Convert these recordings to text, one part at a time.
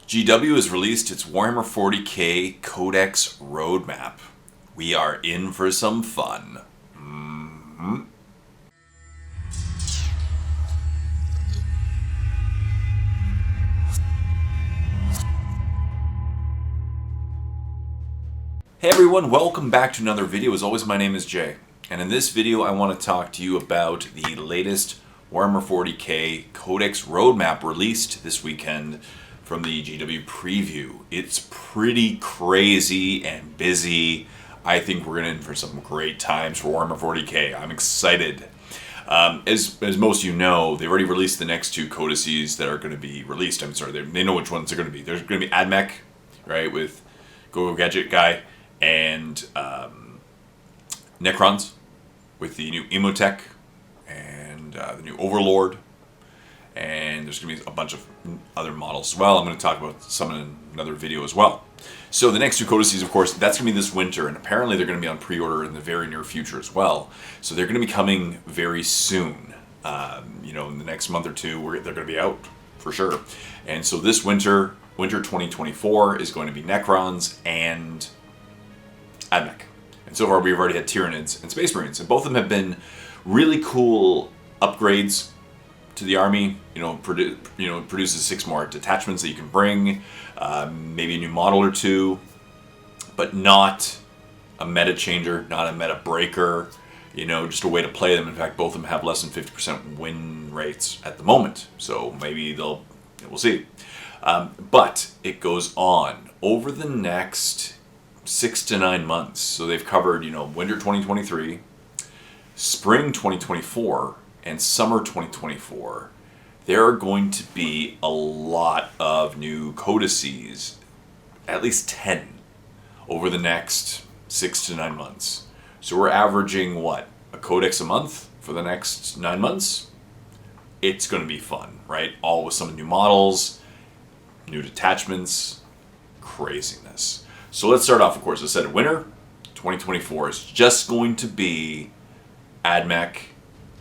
GW has released its Warhammer 40K Codex Road Map. We are in for some fun. Hey everyone, welcome back to another video. As always, my name is Jay. And in this video, I want to talk to you about the latest Warhammer 40K Codex Road Map released this weekend from the GW preview. It's pretty crazy and busy. I think we're in for some great times for Warhammer 40K. I'm excited. As most of you know, they've already released the next two codices that are going to be released. I'm sorry, they know which ones they're going to be. There's going to be AdMech, right, with Go Gadget Guy, and Necrons with the new Emotech and the new Overlord. And there's going to be a bunch of other models as well. I'm going to talk about some in another video as well. So the next two codices, of course, that's going to be this winter, and apparently they're going to be on pre-order in the very near future as well. So they're going to be coming very soon. In the next month or two, they're going to be out for sure. And so this winter 2024, is going to be Necrons and AdMech. And so far we've already had Tyranids and Space Marines, and both of them have been really cool upgrades to the army. Produces 6 more detachments that you can bring, maybe a new model or two, but not a meta changer, not a meta breaker, just a way to play them. In fact, both of them have less than 50% win rates at the moment, so maybe we'll see. But it goes on over the next 6 to 9 months. So they've covered, winter 2023, spring 2024, and summer 2024. There are going to be a lot of new codices, at least 10, over the next 6 to 9 months. So we're averaging, a codex a month for the next 9 months? It's going to be fun, right? All with some new models, new detachments, craziness. So let's start off, of course, I said winter 2024 is just going to be AdMech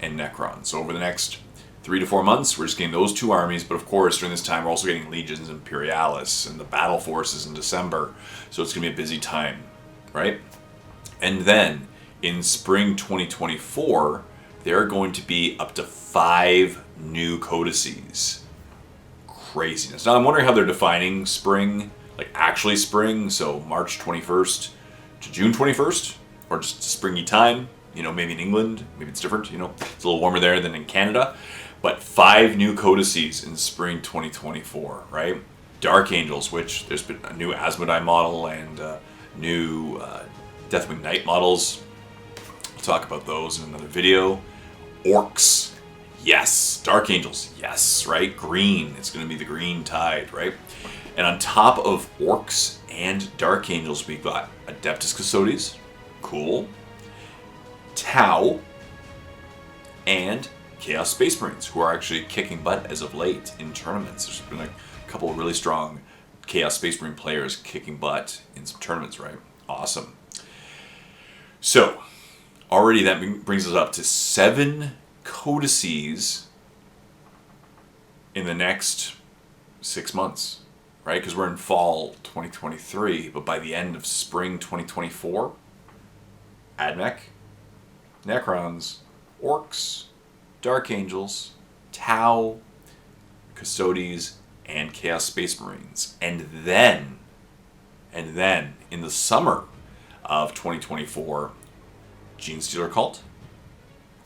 and Necron. So over the next 3 to 4 months, we're just getting those two armies, but of course during this time we're also getting Legions and Imperialis and the Battle Forces in December. So it's going to be a busy time, right? And then in spring 2024, there are going to be up to 5 new codices. Craziness. Now I'm wondering how they're defining spring, like actually spring, so March 21st to June 21st, or just springy time, maybe in England, maybe it's different, it's a little warmer there than in Canada, but 5 new codices in spring 2024, right? Dark Angels, which there's been a new Asmodai model and new Deathwing Knight models. We'll talk about those in another video. Orcs, yes. Dark Angels, yes, right? Green, it's going to be the green tide, right? And on top of Orcs and Dark Angels, we've got Adeptus Custodes, cool, Tau, and Chaos Space Marines, who are actually kicking butt as of late in tournaments. There's been a couple of really strong Chaos Space Marine players kicking butt in some tournaments, right? Awesome. So, already that brings us up to 7 codices in the next 6 months, right? Because we're in fall 2023, but by the end of spring 2024, AdMech, Necrons, Orcs, Dark Angels, Tau, Custodes, and Chaos Space Marines. And then, in the summer of 2024, Genestealer Cult,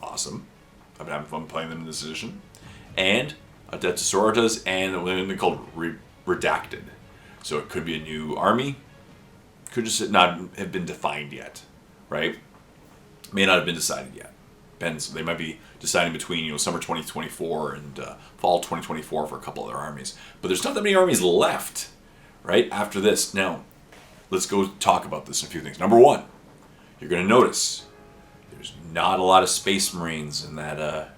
awesome. I've been having fun playing them in this edition. And Adeptus Sororitas, and they're called Redacted. So it could be a new army, could just not have been defined yet, right? May not have been decided yet. Depends. They might be deciding between summer 2024 and fall 2024 for a couple other armies. But there's not that many armies left, right? After this. Now, let's go talk about this in a few things. Number 1, you're going to notice there's not a lot of Space Marines in that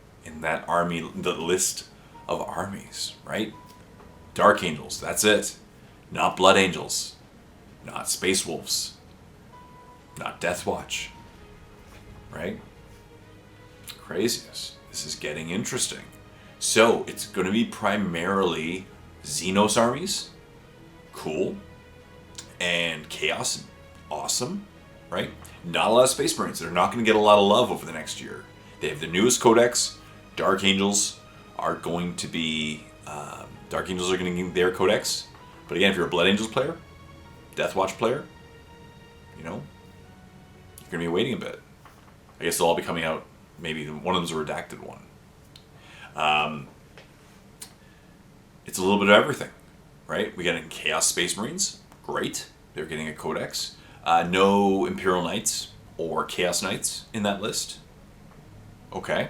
army, the list of armies, right? Dark Angels, that's it. Not Blood Angels, not Space Wolves, not Death Watch, right? Craziness. This is getting interesting. So it's going to be primarily Xenos armies cool. And Chaos, awesome, right? Not a lot of Space Marines. They're not going to get a lot of love over the next year. They have the newest Codex. Dark Angels are going to be... Dark Angels are going to get their Codex. But again, if you're a Blood Angels player, Death Watch player, you know, you're going to be waiting a bit. I guess they'll all be coming out. Maybe one of them's a redacted one. It's a little bit of everything, right? We got in Chaos Space Marines. Great. They're getting a Codex. No Imperial Knights or Chaos Knights in that list. Okay.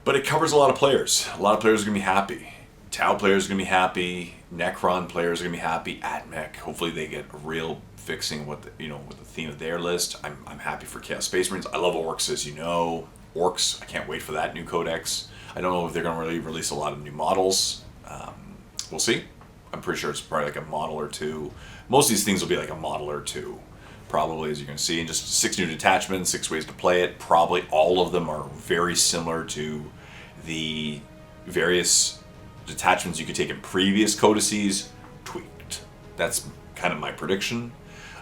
But it covers a lot of players. A lot of players are going to be happy. Tau players are going to be happy. Necron players are going to be happy. AdMech, hopefully they get a real fixing with the theme of their list. I'm happy for Chaos Space Marines. I love Orcs, as you know. Orcs, I can't wait for that new Codex. I don't know if they're going to really release a lot of new models. We'll see. I'm pretty sure it's probably like a model or two. Most of these things will be like a model or two, probably, as you can see. And just 6 new detachments, 6 ways to play it. Probably all of them are very similar to the various detachments you could take in previous codices, tweaked. That's kind of my prediction.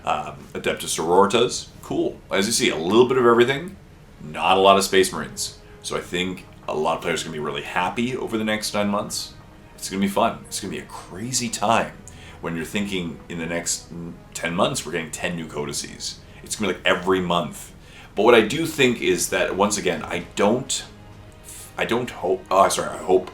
Adeptus Sororitas, cool. As you see, a little bit of everything, not a lot of Space Marines. So I think a lot of players are going to be really happy over the next 9 months. It's going to be fun. It's going to be a crazy time when you're thinking in the next 10 months we're getting 10 new codices. It's going to be like every month. But what I do think is that, once again, I hope,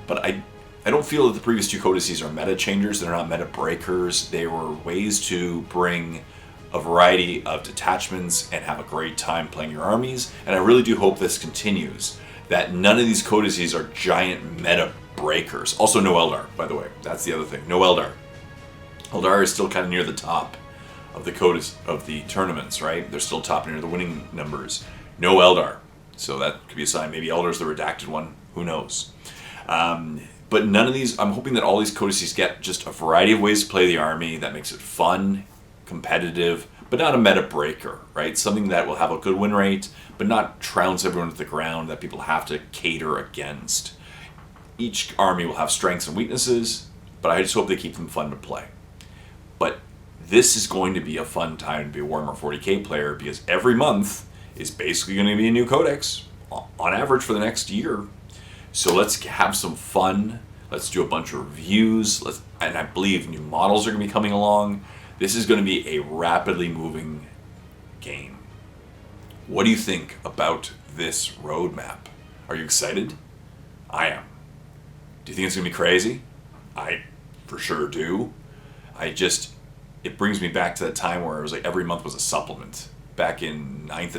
but I don't feel that the previous 2 codices are meta changers. They're not meta breakers. They were ways to bring a variety of detachments and have a great time playing your armies. And I really do hope this continues, that none of these codices are giant meta breakers. Also, no Eldar, by the way. That's the other thing. No Eldar. Eldar is still kind of near the top of the codex of the tournaments, right? They're still top near the winning numbers. No Eldar. So that could be a sign. Maybe Eldar's the redacted one. Who knows? But none of these, I'm hoping that all these codices get just a variety of ways to play the army that makes it fun, competitive, but not a meta breaker, right? Something that will have a good win rate, but not trounce everyone to the ground that people have to cater against. Each army will have strengths and weaknesses, but I just hope they keep them fun to play. But this is going to be a fun time to be a Warhammer 40K player, because every month is basically going to be a new codex, on average, for the next year. So let's have some fun. Let's do a bunch of reviews. And I believe new models are going to be coming along. This is going to be a rapidly moving game. What do you think about this roadmap? Are you excited? I am. Do you think it's going to be crazy? I for sure do. It brings me back to that time where it was like every month was a supplement. Back in 8th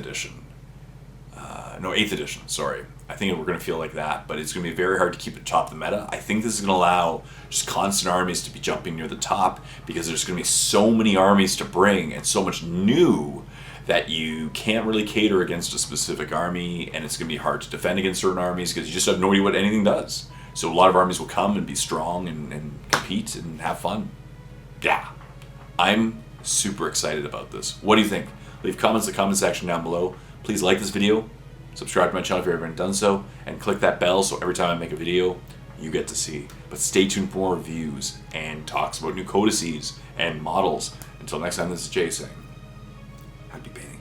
edition, sorry. I think we're going to feel like that, but it's going to be very hard to keep it top of the meta. I think this is going to allow just constant armies to be jumping near the top, because there's going to be so many armies to bring and so much new that you can't really cater against a specific army, and it's going to be hard to defend against certain armies because you just have no idea what anything does. So a lot of armies will come and be strong and compete and have fun. Yeah. I'm super excited about this. What do you think? Leave comments in the comment section down below. Please like this video, subscribe to my channel if you haven't done so, and click that bell so every time I make a video, you get to see. But stay tuned for more reviews and talks about new codices and models. Until next time, this is Jay saying, happy painting.